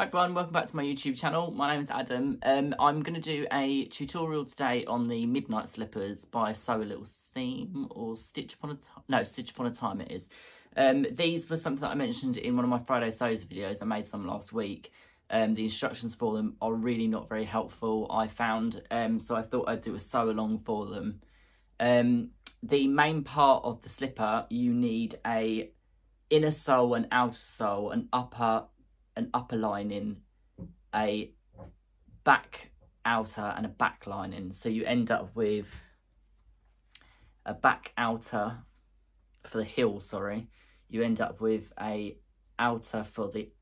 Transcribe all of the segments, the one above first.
Hi everyone, welcome back to my YouTube channel. My name is Adam. I'm going to do a tutorial today on the Midnight Slippers by Sew a Little Seam or Stitch Upon a Time. No, Stitch Upon a Time it is. These were something that I mentioned in one of my Friday Sews videos. I made some last week. The instructions for them are really not very helpful, I found, so I thought I'd do a sew along for them. The main part of the slipper, you need a inner sole, an outer sole, an upper lining, a back outer and a back lining. So you end up with a back outer for the heel, sorry. You end up with a outer for the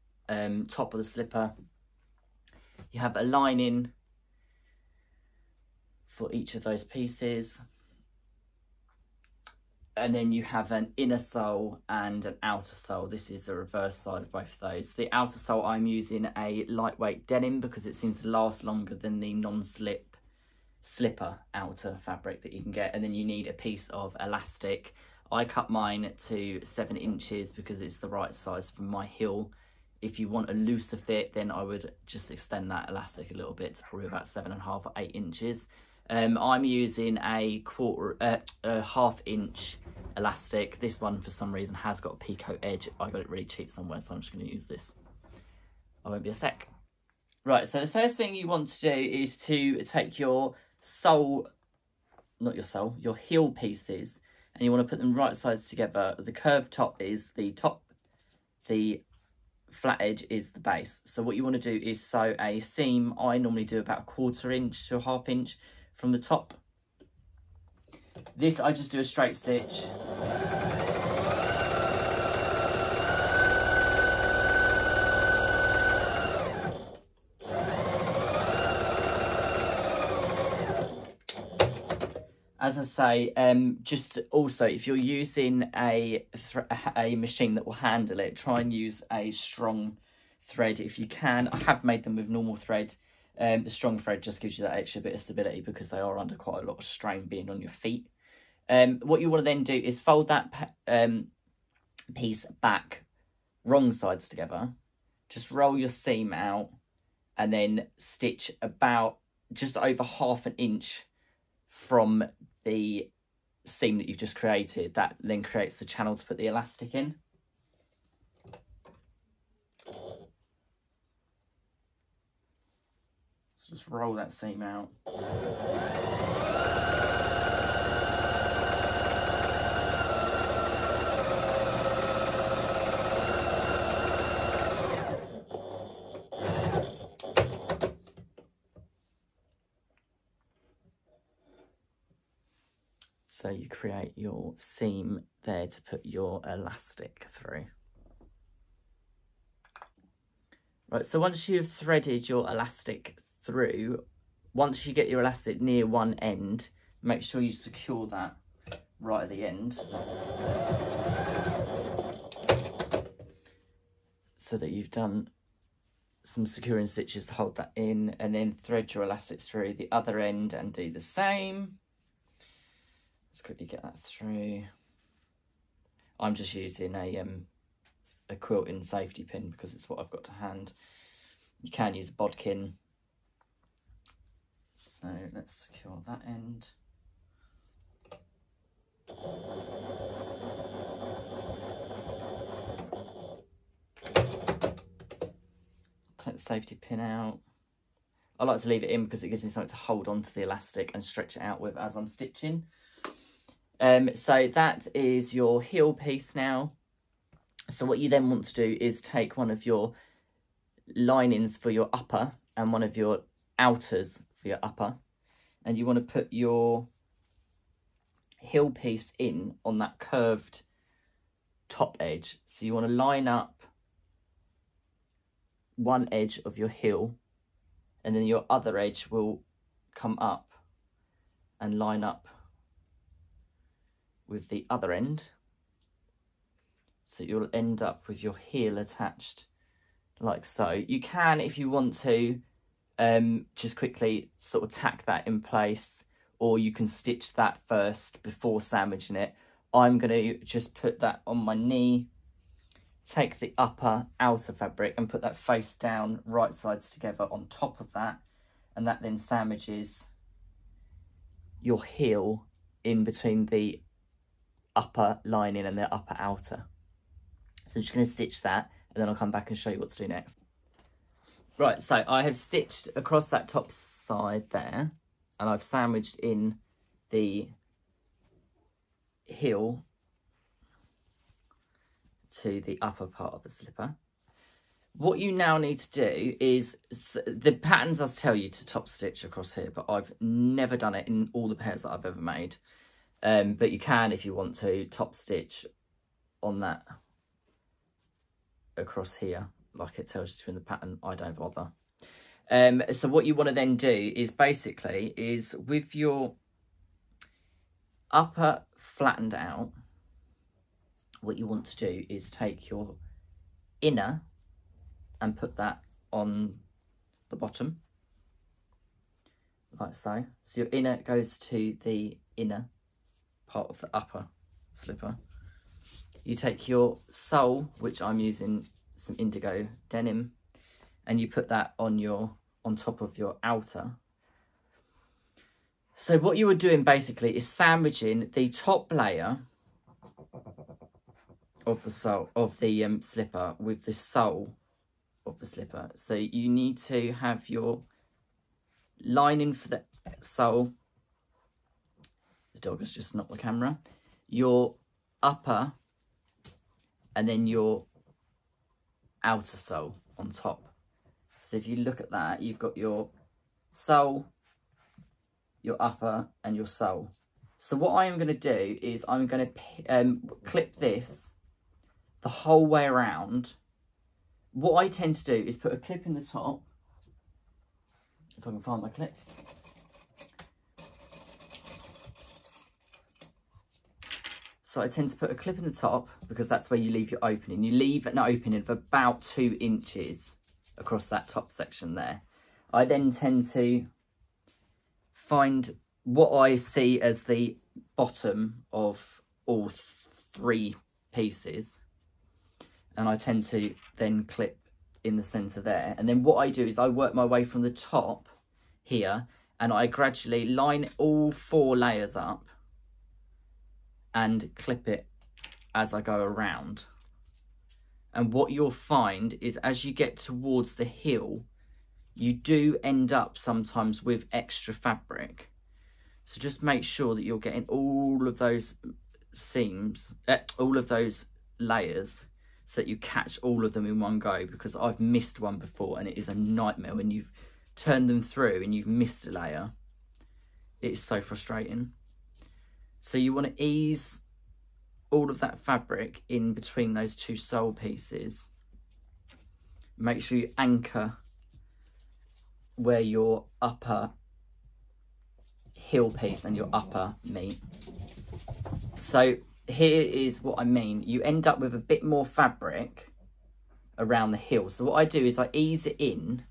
top of the slipper. You have a lining for each of those pieces. And then you have an inner sole and an outer sole. This is the reverse side of both of those. The outer sole, I'm using a lightweight denim because it seems to last longer than the non-slip slipper outer fabric that you can get. And then you need a piece of elastic. I cut mine to 7 inches because it's the right size for my heel. If you want a looser fit, then I would just extend that elastic a little bit to probably about 7.5 or 8 inches. I'm using a half inch elastic. This one for some reason has got a picot edge. I got it really cheap somewhere, so I'm just going to use this. I won't be a sec. Right, so the first thing you want to do is to take your sole, not your sole, your heel pieces, and you want to put them right sides together. The curved top is the top, the flat edge is the base. So what you want to do is sew a seam. I normally do about 1/4 inch to a 1/2 inch from the top. This I just do a straight stitch. As I say, just also if you're using a machine that will handle it, try and use a strong thread if you can. I have made them with normal thread. The strong thread just gives you that extra bit of stability because they are under quite a lot of strain being on your feet. What you want to then do is fold that piece back wrong sides together. Just roll your seam out and then stitch about just over 1/2 inch from the seam that you've just created. That then creates the channel to put the elastic in. So just roll that seam out. So you create your seam there to put your elastic through. Right, so once you've threaded your elastic through, once you get your elastic near one end, make sure you secure that right at the end. So that you've done some securing stitches to hold that in, and then thread your elastic through the other end and do the same. Let's quickly get that through. I'm just using a quilting safety pin because it's what I've got to hand. You can use a bodkin. So let's secure that end. Take the safety pin out. I like to leave it in because it gives me something to hold on to the elastic and stretch it out with as I'm stitching. So that is your heel piece now. So what you then want to do is take one of your linings for your upper and one of your outers for your upper, and you want to put your heel piece in on that curved top edge. So you want to line up one edge of your heel, and then your other edge will come up and line up with the other end. So you'll end up with your heel attached like so. You can, if you want to, just quickly sort of tack that in place, or you can stitch that first before sandwiching it. I'm going to just put that on my knee take the upper outer fabric and put that face down, right sides together on top of that, and that then sandwiches your heel in between the upper lining and the upper outer. So I'm just going to stitch that, and then I'll come back and show you what to do next. Right, so I have stitched across that top side there, and I've sandwiched in the heel to the upper part of the slipper. What you now need to do is, the pattern does tell you to top stitch across here, but I've never done it in all the pairs that I've ever made. But you can, if you want to, top stitch on that across here, like it tells you to in the pattern. I don't bother. So what you want to then do is basically, is with your upper flattened out, what you want to do is take your inner and put that on the bottom, like so. So your inner goes to the inner part of the upper slipper. You take your sole, which I'm using some indigo denim, and you put that on top of your outer. So what you were doing basically is sandwiching the top layer of the sole of the slipper with the sole of the slipper. So you need to have your lining for the sole. The dog has just knocked the camera. Your upper, and then your outer sole on top. So if you look at that, you've got your sole, your upper, and your sole. So what I am going to do is I'm going to clip this the whole way around. What I tend to do is put a clip in the top, if I can find my clips. So I tend to put a clip in the top because that's where you leave your opening. You leave an opening of about 2 inches across that top section there. I then tend to find what I see as the bottom of all 3 pieces, and I tend to then clip in the centre there. And then what I do is I work my way from the top here, and I gradually line all 4 layers up and clip it as I go around. And what you'll find is as you get towards the heel, you do end up sometimes with extra fabric. So just make sure that you're getting all of those seams, all of those layers, so that you catch all of them in one go, because I've missed one before and it is a nightmare when you've turned them through and you've missed a layer. It is so frustrating. So you want to ease all of that fabric in between those 2 sole pieces. Make sure you anchor where your upper heel piece and your upper meet. So here is what I mean. You end up with a bit more fabric around the heel. So what I do is I ease it in,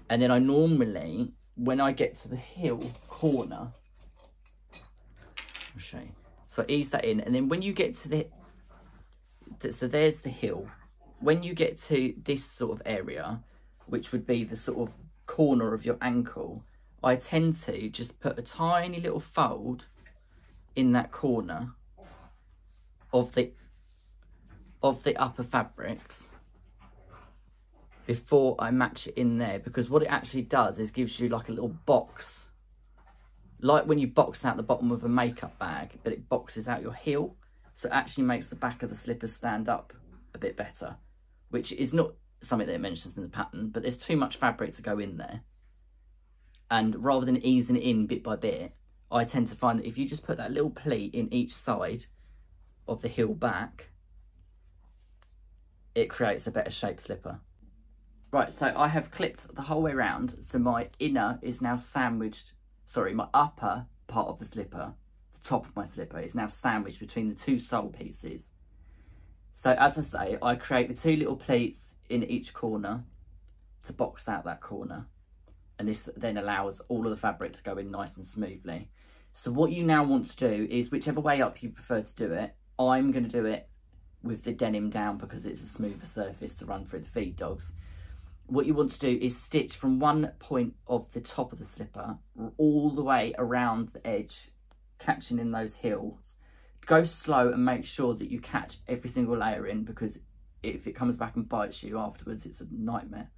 and then I normally, when I get to the heel corner, I'll show you. So I ease that in, and then when you get to so there's the heel. When you get to this sort of area, which would be the sort of corner of your ankle, I tend to just put a tiny little fold in that corner of the upper fabrics before I match it in there, because what it actually does is gives you like a little box, like when you box out the bottom of a makeup bag, but it boxes out your heel, so it actually makes the back of the slippers stand up a bit better, which is not something that it mentions in the pattern, but there's too much fabric to go in there. And rather than easing it in bit by bit, I tend to find that if you just put that little pleat in each side of the heel back, it creates a better shaped slipper. Right, so I have clipped the whole way around, so my inner is now sandwiched, sorry, my upper part of the slipper, the top of my slipper, is now sandwiched between the 2 sole pieces. So as I say, I create the 2 little pleats in each corner to box out that corner. And this then allows all of the fabric to go in nice and smoothly. So what you now want to do is, whichever way up you prefer to do it, I'm going to do it with the denim down because it's a smoother surface to run through the feed dogs. What you want to do is stitch from one point of the top of the slipper all the way around the edge, catching in those heels. Go slow and make sure that you catch every single layer in, because if it comes back and bites you afterwards, it's a nightmare.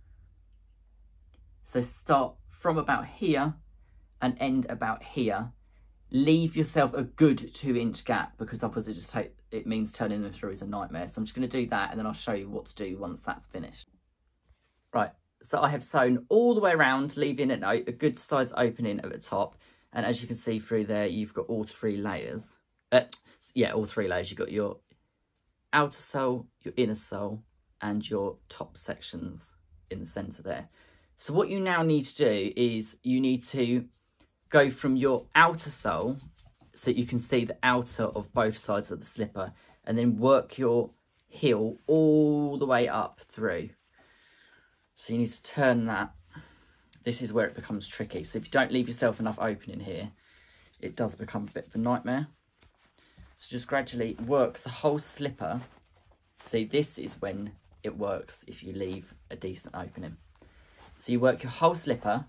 So start from about here and end about here. Leave yourself a good 2-inch gap, because otherwise it means turning them through is a nightmare. So I'm just going to do that, and then I'll show you what to do once that's finished. Right, so I have sewn all the way around, leaving a good size opening at the top. And as you can see through there, you've got all 3 layers. All 3 layers. You've got your outer sole, your inner sole, and your top sections in the centre there. So what you now need to do is you need to go from your outer sole, so you can see the outer of both sides of the slipper, and then work your heel all the way up through. So you need to turn that. This is where it becomes tricky. So if you don't leave yourself enough opening here, it does become a bit of a nightmare. So just gradually work the whole slipper. See, this is when it works if you leave a decent opening. So you work your whole slipper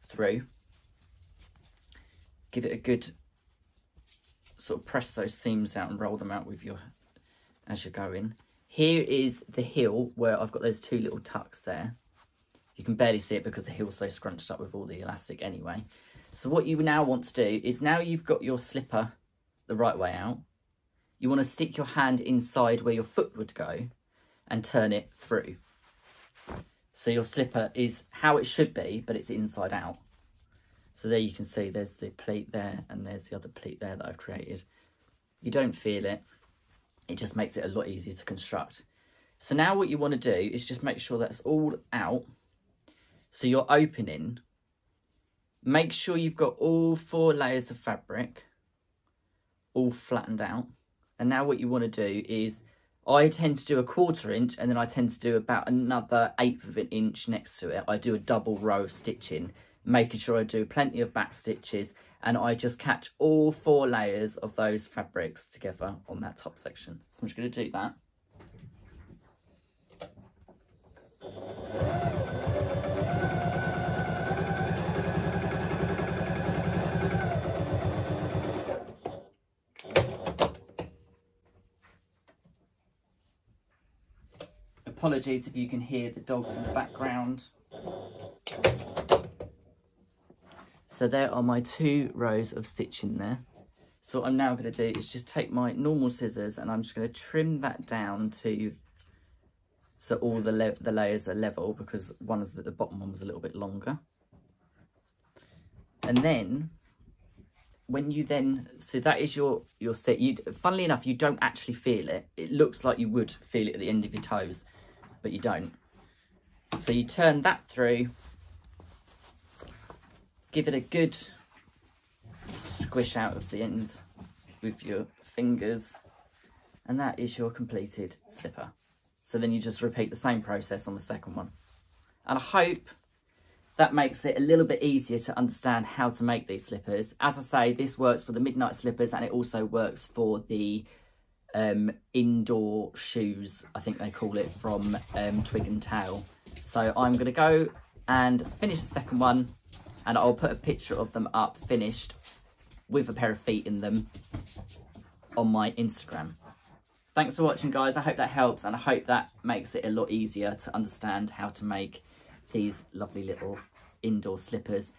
through. Give it a good sort of press those seams out and roll them out with your as you're going. Here is the heel where I've got those 2 little tucks there. You can barely see it because the heel's so scrunched up with all the elastic anyway. So what you now want to do is, now you've got your slipper the right way out, you want to stick your hand inside where your foot would go and turn it through. So your slipper is how it should be, but it's inside out. So there you can see there's the pleat there, and there's the other pleat there that I've created. You don't feel it. It just makes it a lot easier to construct. So now what you want to do is just make sure that's all out. So your opening, make sure you've got all 4 layers of fabric all flattened out. And now what you want to do is, I tend to do a 1/4 inch, and then I tend to do about another 1/8 of an inch next to it. I do a double row of stitching, making sure I do plenty of back stitches, and I just catch all 4 layers of those fabrics together on that top section. So I'm just going to do that. Apologies if you can hear the dogs in the background. So there are my 2 rows of stitching there. So what I'm now going to do is just take my normal scissors, and I'm just going to trim that down to, so all the layers are level, because one of the bottom one was a little bit longer. And then when you then, so that is your set. Funnily enough, you don't actually feel it. It looks like you would feel it at the end of your toes, but you don't. So you turn that through, give it a good squish out of the end with your fingers, and that is your completed slipper. So then you just repeat the same process on the second one. And I hope that makes it a little bit easier to understand how to make these slippers. As I say, this works for the midnight slippers, and it also works for the indoor shoes, I think they call it, from Twig and Tale. So I'm going to go and finish the second one, and I'll put a picture of them up finished with a pair of feet in them on my Instagram. Thanks for watching, guys. I hope that helps, and I hope that makes it a lot easier to understand how to make these lovely little indoor slippers.